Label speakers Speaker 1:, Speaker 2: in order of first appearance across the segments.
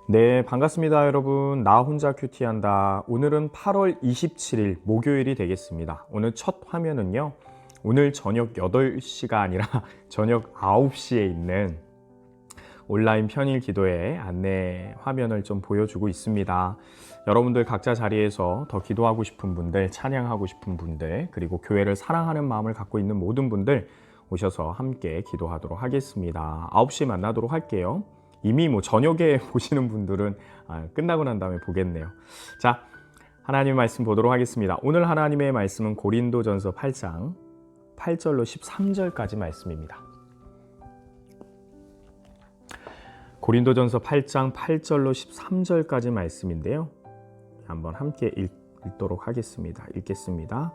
Speaker 1: 네, 반갑습니다, 여러분. 나 혼자 큐티한다. 오늘은 8월 27일 목요일이 되겠습니다. 오늘 첫 화면은요, 오늘 저녁 8시가 아니라 저녁 9시에 있는 온라인 평일 기도의 안내 화면을 좀 보여주고 있습니다. 여러분들 각자 자리에서 더 기도하고 싶은 분들, 찬양하고 싶은 분들, 그리고 교회를 사랑하는 마음을 갖고 있는 모든 분들 오셔서 함께 기도하도록 하겠습니다. 9시에 만나도록 할게요. 이미 저녁에 보시는 분들은 끝나고 난 다음에 보겠네요. 자, 하나님의 말씀 보도록 하겠습니다. 오늘 하나님의 말씀은 고린도전서 8장 8절로 13절까지 말씀입니다. 고린도전서 8장 8절로 13절까지 말씀인데요. 한번 함께 읽도록 하겠습니다. 읽겠습니다.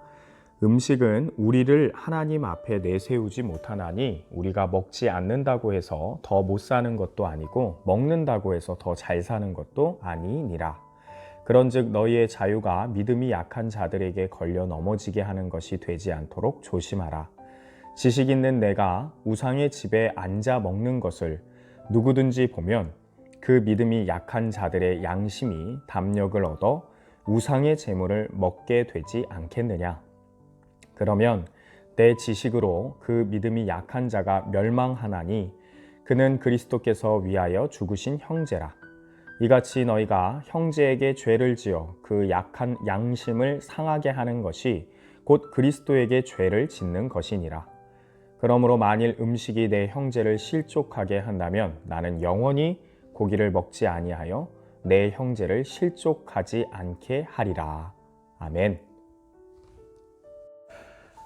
Speaker 1: 음식은 우리를 하나님 앞에 내세우지 못하나니 우리가 먹지 않는다고 해서 더 못 사는 것도 아니고 먹는다고 해서 더 잘 사는 것도 아니니라. 그런즉 너희의 자유가 믿음이 약한 자들에게 걸려 넘어지게 하는 것이 되지 않도록 조심하라. 지식 있는 내가 우상의 집에 앉아 먹는 것을 누구든지 보면 그 믿음이 약한 자들의 양심이 담력을 얻어 우상의 재물을 먹게 되지 않겠느냐. 그러면 내 지식으로 그 믿음이 약한 자가 멸망하나니 그는 그리스도께서 위하여 죽으신 형제라. 이같이 너희가 형제에게 죄를 지어 그 약한 양심을 상하게 하는 것이 곧 그리스도에게 죄를 짓는 것이니라. 그러므로 만일 음식이 내 형제를 실족하게 한다면 나는 영원히 고기를 먹지 아니하여 내 형제를 실족하지 않게 하리라. 아멘.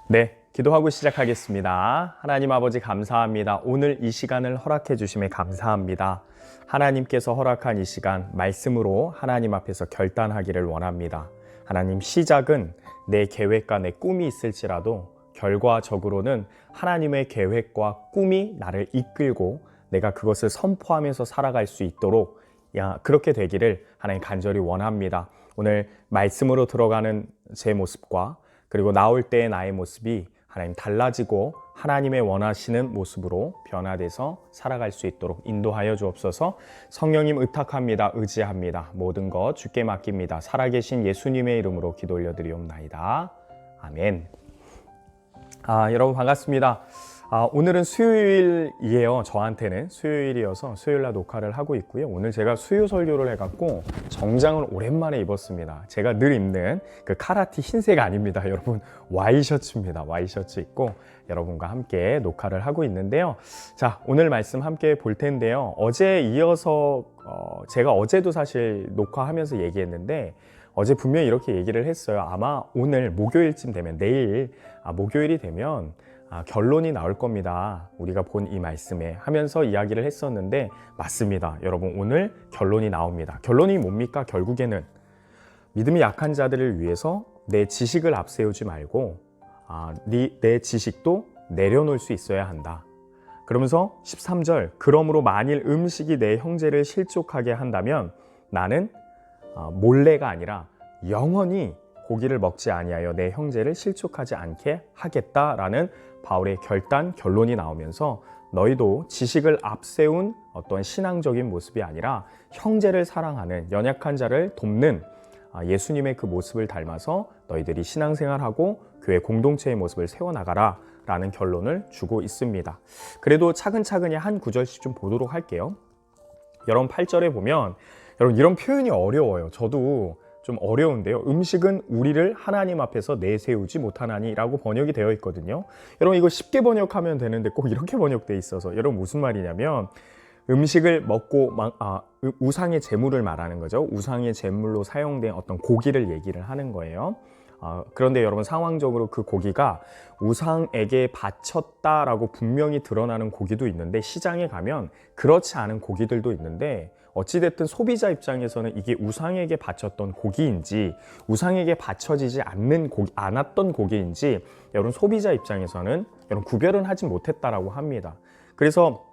Speaker 1: 네, 기도하고 시작하겠습니다. 하나님 아버지 감사합니다. 오늘 이 시간을 허락해 주심에 감사합니다. 하나님께서 허락한 이 시간 말씀으로 하나님 앞에서 결단하기를 원합니다. 하나님, 시작은 내 계획과 내 꿈이 있을지라도 결과적으로는 하나님의 계획과 꿈이 나를 이끌고 내가 그것을 선포하면서 살아갈 수 있도록 그렇게 되기를 하나님 간절히 원합니다. 오늘 말씀으로 들어가는 제 모습과 그리고 나올 때의 나의 모습이 하나님 달라지고 하나님의 원하시는 모습으로 변화돼서 살아갈 수 있도록 인도하여 주옵소서. 성령님 의탁합니다. 의지합니다. 모든 것 주께 맡깁니다. 살아계신 예수님의 이름으로 기도 올려드리옵나이다. 아멘. 여러분 반갑습니다. 오늘은 수요일이에요. 저한테는 수요일이어서 수요일날 녹화를 하고 있고요. 오늘 제가 수요 설교를 해갖고 정장을 오랜만에 입었습니다. 제가 늘 입는 그 카라티 흰색 아닙니다. 여러분 와이셔츠입니다. 와이셔츠 입고 여러분과 함께 녹화를 하고 있는데요. 자, 오늘 말씀 함께 볼 텐데요. 어제 이어서 제가 어제도 사실 녹화하면서 얘기했는데 어제 분명히 이렇게 얘기를 했어요. 아마 오늘 목요일쯤 되면 내일 목요일이 되면 결론이 나올 겁니다. 우리가 본 이 말씀에 하면서 이야기를 했었는데 맞습니다. 여러분 오늘 결론이 나옵니다. 결론이 뭡니까? 결국에는 믿음이 약한 자들을 위해서 내 지식을 앞세우지 말고 내 지식도 내려놓을 수 있어야 한다. 그러면서 13절 그러므로 만일 음식이 내 형제를 실족하게 한다면 나는 몰래가 아니라 영원히 고기를 먹지 아니하여 내 형제를 실족하지 않게 하겠다라는 바울의 결론이 나오면서 너희도 지식을 앞세운 어떤 신앙적인 모습이 아니라 형제를 사랑하는 연약한 자를 돕는 예수님의 그 모습을 닮아서 너희들이 신앙생활하고 교회 공동체의 모습을 세워나가라 라는 결론을 주고 있습니다. 그래도 차근차근히 한 구절씩 좀 보도록 할게요. 여러분 8절에 보면 여러분 이런 표현이 어려워요. 저도 좀 어려운데요. 음식은 우리를 하나님 앞에서 내세우지 못하나니 라고 번역이 되어 있거든요. 여러분 이거 쉽게 번역하면 되는데 꼭 이렇게 번역되어 있어서 여러분 무슨 말이냐면 음식을 먹고 우상의 제물을 말하는 거죠. 우상의 제물로 사용된 어떤 고기를 얘기를 하는 거예요. 그런데 여러분 상황적으로 그 고기가 우상에게 바쳤다라고 분명히 드러나는 고기도 있는데 시장에 가면 그렇지 않은 고기들도 있는데 어찌됐든 소비자 입장에서는 이게 우상에게 바쳤던 고기인지 우상에게 바쳐지지 않았던 고기인지 여러분 소비자 입장에서는 여러분 구별은 하지 못했다라고 합니다. 그래서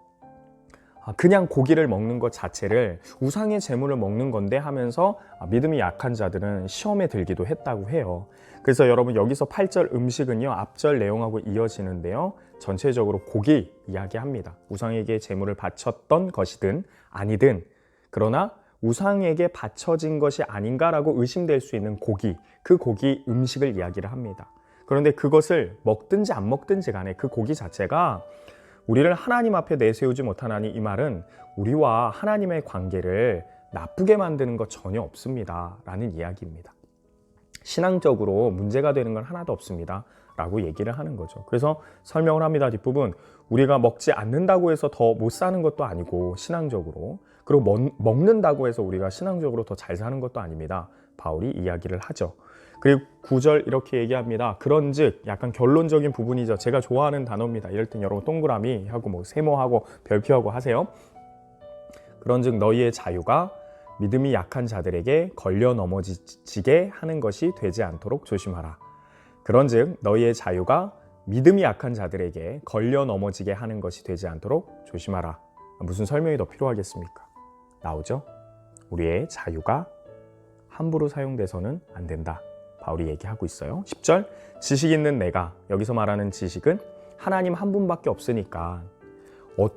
Speaker 1: 그냥 고기를 먹는 것 자체를 우상의 제물을 먹는 건데 하면서 믿음이 약한 자들은 시험에 들기도 했다고 해요. 그래서 여러분 여기서 8절 음식은요 앞절 내용하고 이어지는데요 전체적으로 고기 이야기합니다. 우상에게 제물을 바쳤던 것이든 아니든 그러나 우상에게 바쳐진 것이 아닌가라고 의심될 수 있는 고기, 그 고기 음식을 이야기를 합니다. 그런데 그것을 먹든지 안 먹든지 간에 그 고기 자체가 우리를 하나님 앞에 내세우지 못하나니, 이 말은 우리와 하나님의 관계를 나쁘게 만드는 것 전혀 없습니다 라는 이야기입니다. 신앙적으로 문제가 되는 건 하나도 없습니다 라고 얘기를 하는 거죠. 그래서 설명을 합니다. 뒷부분, 우리가 먹지 않는다고 해서 더 못 사는 것도 아니고 신앙적으로, 그리고 먹는다고 해서 우리가 신앙적으로 더 잘 사는 것도 아닙니다. 바울이 이야기를 하죠. 그리고 9절 이렇게 얘기합니다. 그런즉, 약간 결론적인 부분이죠. 제가 좋아하는 단어입니다. 이럴 땐 여러분 동그라미 하고 뭐 세모하고 별표하고 하세요. 그런즉 너희의 자유가 믿음이 약한 자들에게 걸려 넘어지게 하는 것이 되지 않도록 조심하라. 그런즉 너희의 자유가 믿음이 약한 자들에게 걸려 넘어지게 하는 것이 되지 않도록 조심하라. 무슨 설명이 더 필요하겠습니까? 나오죠? 우리의 자유가 함부로 사용돼서는 안 된다. 바울이 얘기하고 있어요. 10절, 지식 있는 내가, 여기서 말하는 지식은 하나님 한 분밖에 없으니까,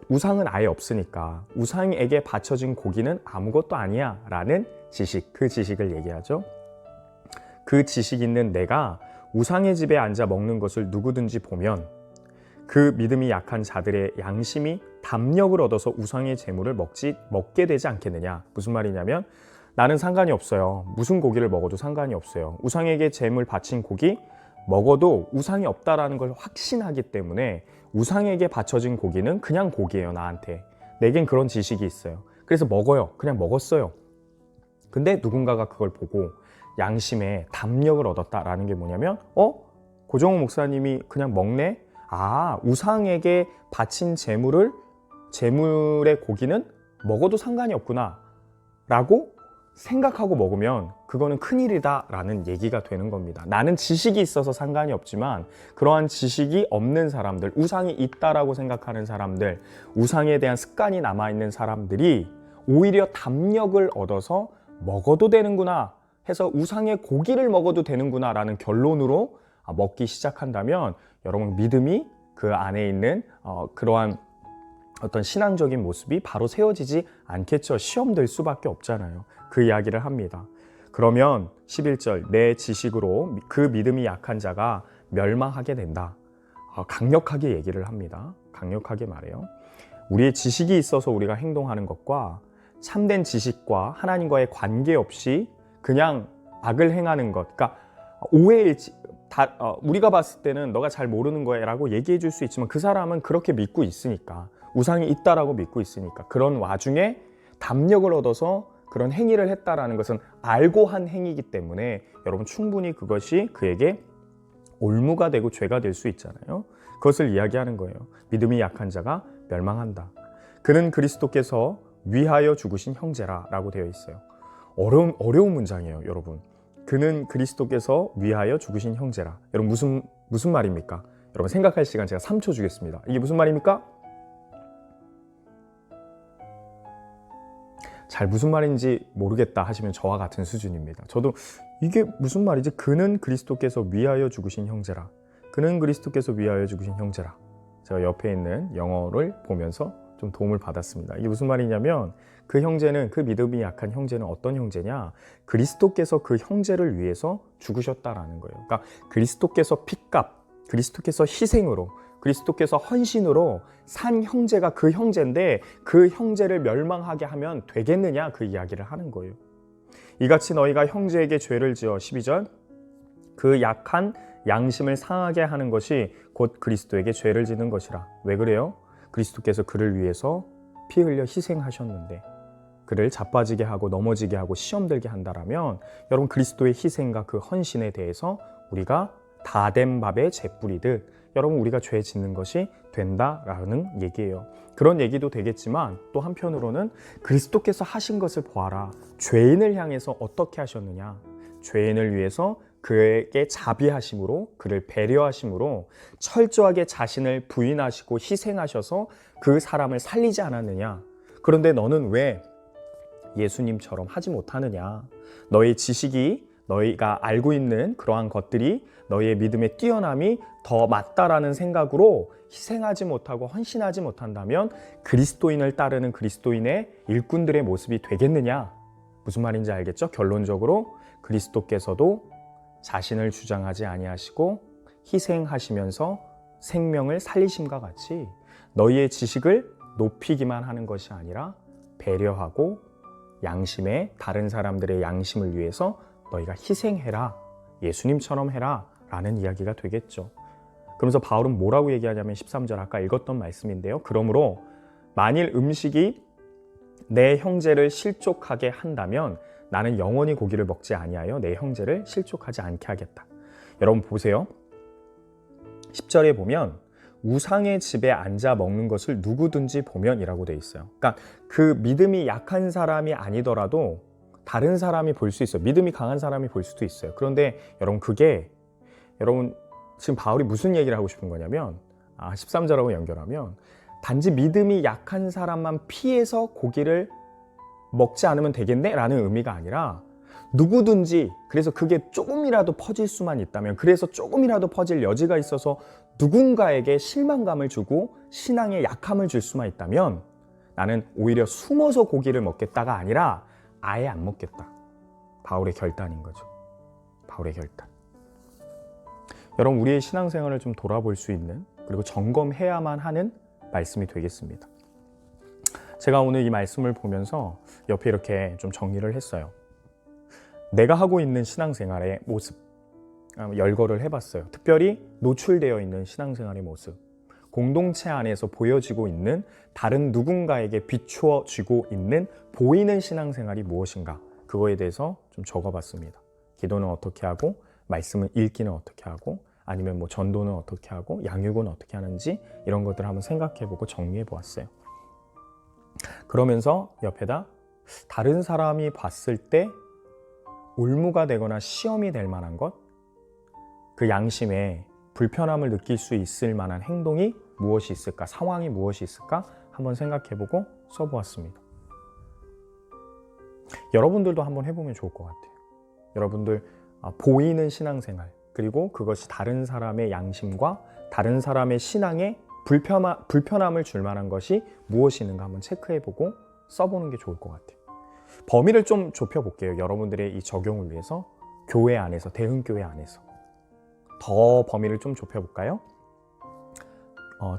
Speaker 1: 우상은 아예 없으니까, 우상에게 바쳐진 고기는 아무것도 아니야 라는 지식, 그 지식을 얘기하죠. 그 지식 있는 내가 우상의 집에 앉아 먹는 것을 누구든지 보면 그 믿음이 약한 자들의 양심이 담력을 얻어서 우상의 재물을 먹게 되지 않겠느냐. 무슨 말이냐면, 나는 상관이 없어요. 무슨 고기를 먹어도 상관이 없어요. 우상에게 재물 바친 고기 먹어도 우상이 없다라는 걸 확신하기 때문에 우상에게 바쳐진 고기는 그냥 고기예요. 나한테. 내겐 그런 지식이 있어요. 그래서 먹어요. 그냥 먹었어요. 근데 누군가가 그걸 보고 양심에 담력을 얻었다라는 게 뭐냐면, 고정호 목사님이 그냥 먹네? 아, 우상에게 바친 재물의 고기는 먹어도 상관이 없구나 라고 생각하고 먹으면 그거는 큰일이다 라는 얘기가 되는 겁니다. 나는 지식이 있어서 상관이 없지만, 그러한 지식이 없는 사람들, 우상이 있다라고 생각하는 사람들, 우상에 대한 습관이 남아있는 사람들이 오히려 담력을 얻어서 먹어도 되는구나 해서 우상의 고기를 먹어도 되는구나 라는 결론으로 먹기 시작한다면, 여러분 믿음이 그 안에 있는 그러한 어떤 신앙적인 모습이 바로 세워지지 않겠죠. 시험 될 수밖에 없잖아요. 그 이야기를 합니다. 그러면 11절, 내 지식으로 그 믿음이 약한 자가 멸망하게 된다. 강력하게 얘기를 합니다. 강력하게 말해요. 우리의 지식이 있어서 우리가 행동하는 것과 참된 지식과 하나님과의 관계없이 그냥 악을 행하는 것, 그러니까 우리가 봤을 때는 너가 잘 모르는 거야 라고 얘기해 줄 수 있지만, 그 사람은 그렇게 믿고 있으니까, 우상이 있다라고 믿고 있으니까, 그런 와중에 담력을 얻어서 그런 행위를 했다라는 것은 알고 한 행위이기 때문에 여러분 충분히 그것이 그에게 올무가 되고 죄가 될 수 있잖아요. 그것을 이야기하는 거예요. 믿음이 약한 자가 멸망한다. 그는 그리스도께서 위하여 죽으신 형제라 라고 되어 있어요. 어려운 문장이에요, 여러분. 그는 그리스도께서 위하여 죽으신 형제라. 여러분 무슨 말입니까? 여러분 생각할 시간 제가 3초 주겠습니다. 이게 무슨 말입니까? 잘 무슨 말인지 모르겠다 하시면 저와 같은 수준입니다. 저도 이게 무슨 말이지? 그는 그리스도께서 위하여 죽으신 형제라. 그는 그리스도께서 위하여 죽으신 형제라. 제가 옆에 있는 영어를 보면서 좀 도움을 받았습니다. 이게 무슨 말이냐면, 그 형제는, 그 믿음이 약한 형제는 어떤 형제냐? 그리스도께서 그 형제를 위해서 죽으셨다라는 거예요. 그러니까 그리스도께서 핏값, 그리스도께서 희생으로, 그리스도께서 헌신으로 산 형제가 그 형제인데, 그 형제를 멸망하게 하면 되겠느냐, 그 이야기를 하는 거예요. 이같이 너희가 형제에게 죄를 지어, 12절, 그 약한 양심을 상하게 하는 것이 곧 그리스도에게 죄를 짓는 것이라. 왜 그래요? 그리스도께서 그를 위해서 피 흘려 희생하셨는데, 그를 자빠지게 하고 넘어지게 하고 시험 들게 한다라면, 여러분 그리스도의 희생과 그 헌신에 대해서 우리가 다 된 밥에 재 뿌리듯 여러분 우리가 죄 짓는 것이 된다라는 얘기예요. 그런 얘기도 되겠지만, 또 한편으로는 그리스도께서 하신 것을 보아라. 죄인을 향해서 어떻게 하셨느냐? 죄인을 위해서 그에게 자비하심으로, 그를 배려하심으로 철저하게 자신을 부인하시고 희생하셔서 그 사람을 살리지 않았느냐? 그런데 너는 왜 예수님처럼 하지 못하느냐? 너의 지식이, 너희가 알고 있는 그러한 것들이 너희의 믿음의 뛰어남이 더 맞다라는 생각으로 희생하지 못하고 헌신하지 못한다면 그리스도인을 따르는 그리스도인의 일꾼들의 모습이 되겠느냐? 무슨 말인지 알겠죠? 결론적으로 그리스도께서도 자신을 주장하지 아니하시고 희생하시면서 생명을 살리심과 같이 너희의 지식을 높이기만 하는 것이 아니라 배려하고 양심에 다른 사람들의 양심을 위해서 너희가 희생해라. 예수님처럼 해라. 라는 이야기가 되겠죠. 그러면서 바울은 뭐라고 얘기하냐면 13절 아까 읽었던 말씀인데요. 그러므로 만일 음식이 내 형제를 실족하게 한다면 나는 영원히 고기를 먹지 아니하여 내 형제를 실족하지 않게 하겠다. 여러분 보세요. 10절에 보면 우상의 집에 앉아 먹는 것을 누구든지 보면이라고 돼 있어요. 그러니까 그 믿음이 약한 사람이 아니더라도 다른 사람이 볼 수 있어요. 믿음이 강한 사람이 볼 수도 있어요. 그런데 여러분 지금 바울이 무슨 얘기를 하고 싶은 거냐면 13절하고 연결하면 단지 믿음이 약한 사람만 피해서 고기를 먹지 않으면 되겠네? 라는 의미가 아니라 누구든지, 그래서 그게 조금이라도 퍼질 수만 있다면, 그래서 조금이라도 퍼질 여지가 있어서 누군가에게 실망감을 주고 신앙에 약함을 줄 수만 있다면 나는 오히려 숨어서 고기를 먹겠다가 아니라 아예 안 먹겠다. 바울의 결단인 거죠. 바울의 결단. 여러분, 우리의 신앙생활을 좀 돌아볼 수 있는, 그리고 점검해야만 하는 말씀이 되겠습니다. 제가 오늘 이 말씀을 보면서 옆에 이렇게 좀 정리를 했어요. 내가 하고 있는 신앙생활의 모습, 열거를 해봤어요. 특별히 노출되어 있는 신앙생활의 모습, 공동체 안에서 보여지고 있는 다른 누군가에게 비추어지고 있는 보이는 신앙생활이 무엇인가, 그거에 대해서 좀 적어봤습니다. 기도는 어떻게 하고, 말씀을 읽기는 어떻게 하고, 아니면 뭐 전도는 어떻게 하고, 양육은 어떻게 하는지, 이런 것들을 한번 생각해보고 정리해보았어요. 그러면서 옆에다 다른 사람이 봤을 때 올무가 되거나 시험이 될 만한 것, 그 양심에 불편함을 느낄 수 있을 만한 행동이 무엇이 있을까, 상황이 무엇이 있을까 한번 생각해보고 써보았습니다. 여러분들도 한번 해보면 좋을 것 같아요. 여러분들 보이는 신앙생활, 그리고 그것이 다른 사람의 양심과 다른 사람의 신앙에 불편함을 줄 만한 것이 무엇이 있는가 한번 체크해보고 써보는 게 좋을 것 같아요. 범위를 좀 좁혀볼게요. 여러분들의 이 적용을 위해서 교회 안에서, 대흥교회 안에서 더 범위를 좀 좁혀볼까요?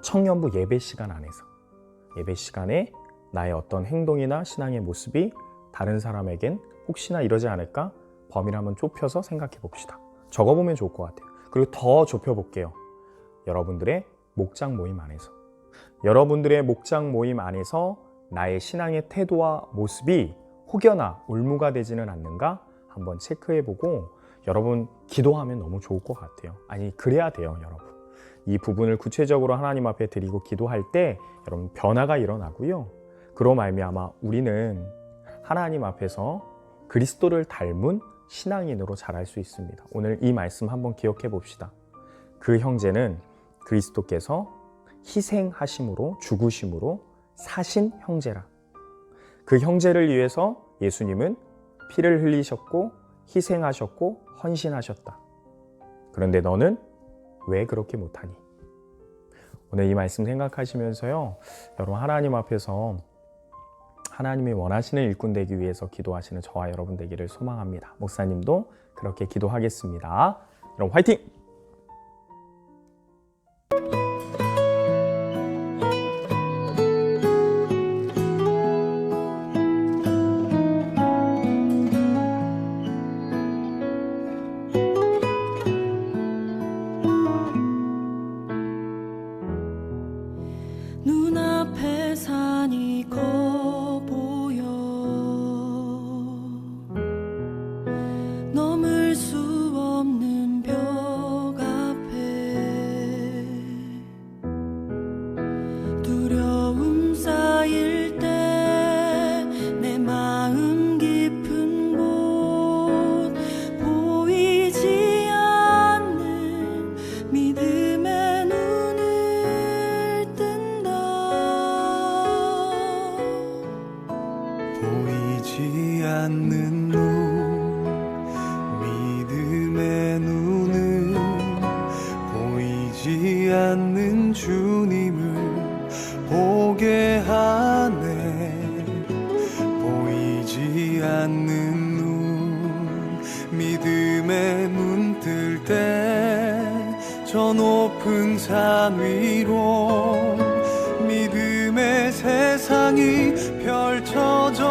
Speaker 1: 청년부 예배 시간 안에서, 예배 시간에 나의 어떤 행동이나 신앙의 모습이 다른 사람에겐 혹시나 이러지 않을까? 범위를 한번 좁혀서 생각해 봅시다. 적어보면 좋을 것 같아요. 그리고 더 좁혀볼게요. 여러분들의 목장 모임 안에서, 여러분들의 목장 모임 안에서 나의 신앙의 태도와 모습이 혹여나 올무가 되지는 않는가 한번 체크해보고, 여러분 기도하면 너무 좋을 것 같아요. 아니, 그래야 돼요. 여러분 이 부분을 구체적으로 하나님 앞에 드리고 기도할 때 여러분 변화가 일어나고요. 그로 말미암아 우리는 하나님 앞에서 그리스도를 닮은 신앙인으로 자랄 수 있습니다. 오늘 이 말씀 한번 기억해 봅시다. 그 형제는 그리스도께서 희생하심으로, 죽으심으로 사신 형제라. 그 형제를 위해서 예수님은 피를 흘리셨고 희생하셨고 헌신하셨다. 그런데 너는 왜 그렇게 못하니? 오늘 이 말씀 생각하시면서요, 여러분 하나님 앞에서 하나님이 원하시는 일꾼 되기 위해서 기도하시는 저와 여러분 되기를 소망합니다. 목사님도 그렇게 기도하겠습니다. 여러분 화이팅!
Speaker 2: 눈앞에 산이 커 보여 넘을 수 없는 벽 앞에 두려움 쌓일 때 내 마음 깊은 곳 보이지 않는 믿음의 눈을
Speaker 3: 보이지 않는 눈, 믿음의 눈은 보이지 않는 주님을 보게 하네. 보이지 않는 높은 산 위로 믿음의 세상이 펼쳐져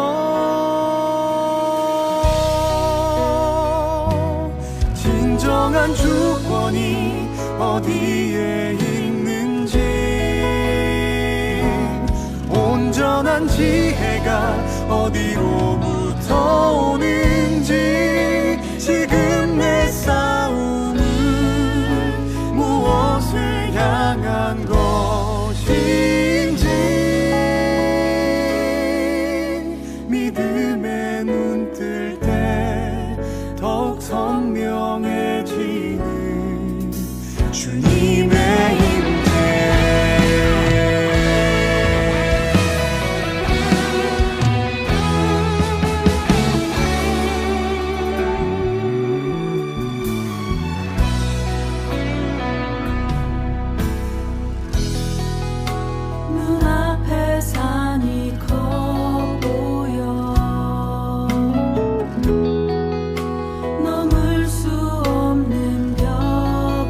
Speaker 3: 진정한 주권이 어디에 있는지 온전한 지혜가 어디로부터 오는지 지금 내 싸움은 무엇을 향한 것인지 믿음의 눈 뜰 때 더욱 선명해지는 주님의 임재
Speaker 2: 눈앞에 산이 커 보여 넘을 수 없는 벽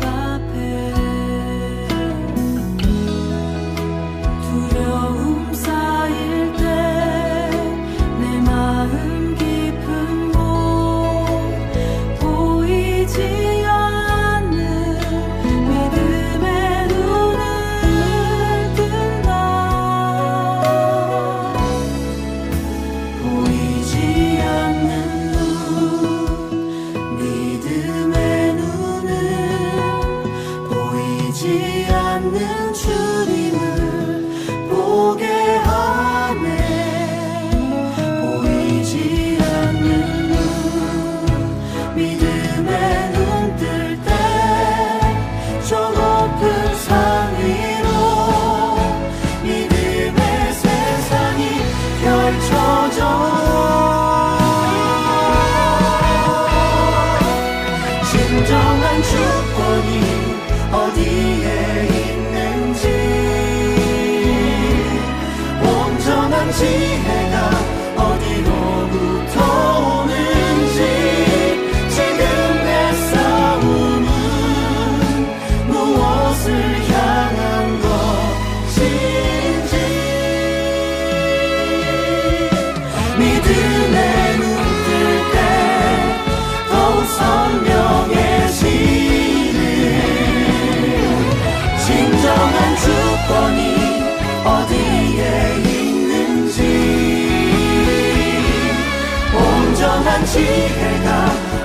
Speaker 2: 앞에 두려움 쌓일 때 내 마음 깊은 곳 보이지 않는 믿음의 눈을 보이지 않는 눈 믿음의 눈은 보이지 않는 주님을 보게 하네 보이지 않는 눈 믿음의 눈 뜰 때 저 높은 산 위로 믿음의 세상이 펼쳐져 진정한 주권이 어디에 있는지 온전한 지혜가 어디로부터 오는지 지금 내 싸움은 무엇을 향한 것인지 믿음의 눈 뜰 때 더욱 선명해지는 진정한 주권이 어디에 있는지 온전한 지혜가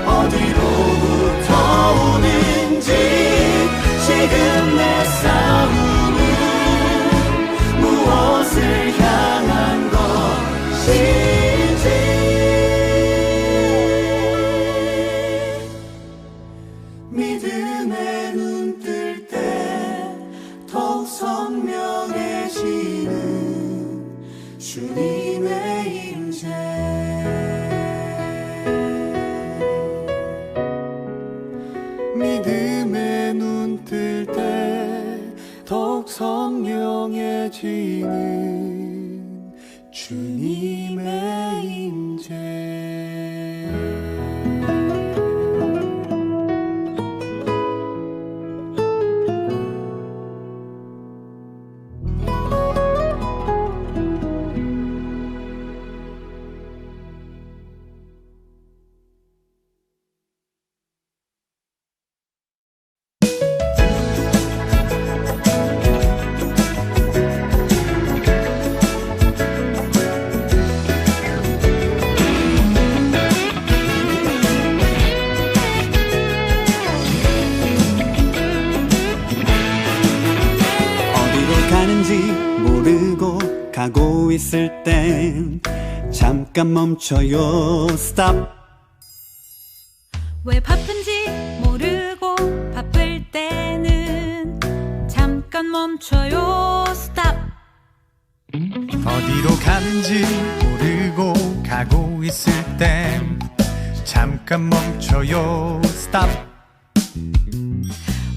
Speaker 2: 어디로부터 오는지 지금 내 싸움은 무엇을 향한 것인지 믿음의 눈 뜰 때 더욱 선명해지는 주님의 임재 믿음의 눈 뜰 때 더욱 선명해지는 주님의 임재
Speaker 3: 가고 있을 땐 잠깐 멈춰요 stop
Speaker 2: 왜 바쁜지 모르고 바쁠 때는 잠깐 멈춰요 stop
Speaker 3: 어디로 가는지 모르고 가고 있을 땐 잠깐 멈춰요 stop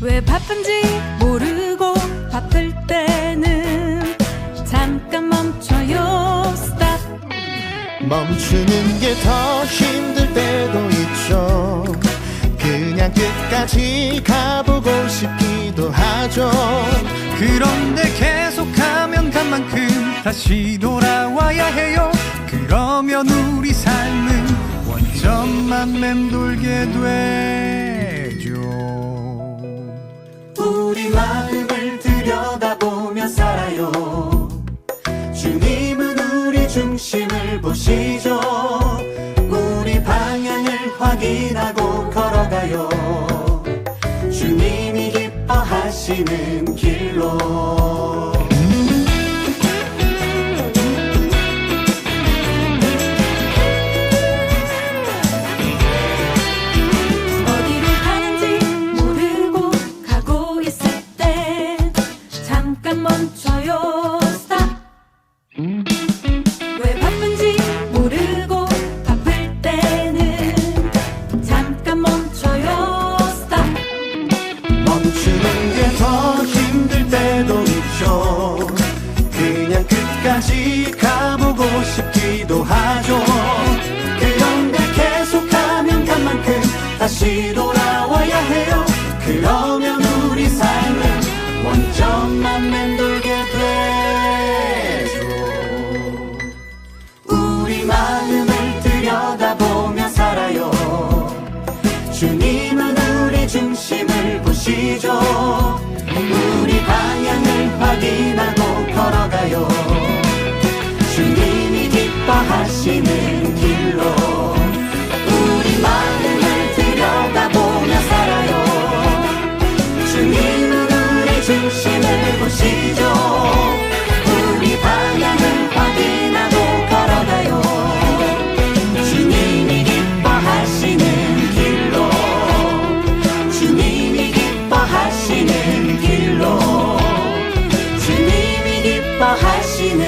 Speaker 2: 왜 바쁜지 모르고 바쁠 때는 잠깐 멈춰요 stop
Speaker 3: 멈추는 게 더 힘들 때도 있죠 그냥
Speaker 4: 그냥 끝까지 가보고 싶기도 하죠.
Speaker 3: 그런데 계속하면 간 만큼 다시 돌아와야 해요. 그러면 우리 삶은 원점만 맴돌게 되죠.
Speaker 2: 우리 마음을 들여다보며 살아요. 주님은 우리 중심을 보시죠. 우리 방향을 확인하고 걸어가요. 주님이 기뻐하시는 길로. 어디를 가는지 모르고 가고 있을 때 잠깐 멈춰요. 스탑. 왜 바쁜지 모르고 바쁠 때는 잠깐 멈춰요. 스탑.
Speaker 4: 멈추는 게 더 힘들 때도 있죠. 그냥 끝까지 가보고 싶기도 하죠. 그런데 계속하면 간 만큼 다시 돌아와야 해요. 그러면 우리 삶은 원점만 맴돌게 되죠. 우리 마음을 들여다보며 살아요. 주님은 우리 중심을 보시죠. 우리 방향을 확인하고 걸어가요. 주님이 기뻐하시는 길로. 우리 마음을 들여다보며 살아요. 주님은 우리 중심을 보시죠. 우리 방향을 확인하고 걸어가요. 주님이 기뻐하시는 길로. 주님이 기뻐하시는 길로. 주님이 기뻐하시는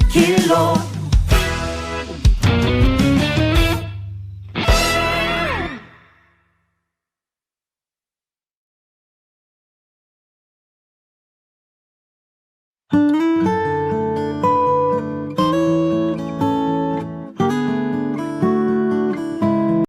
Speaker 4: 길로.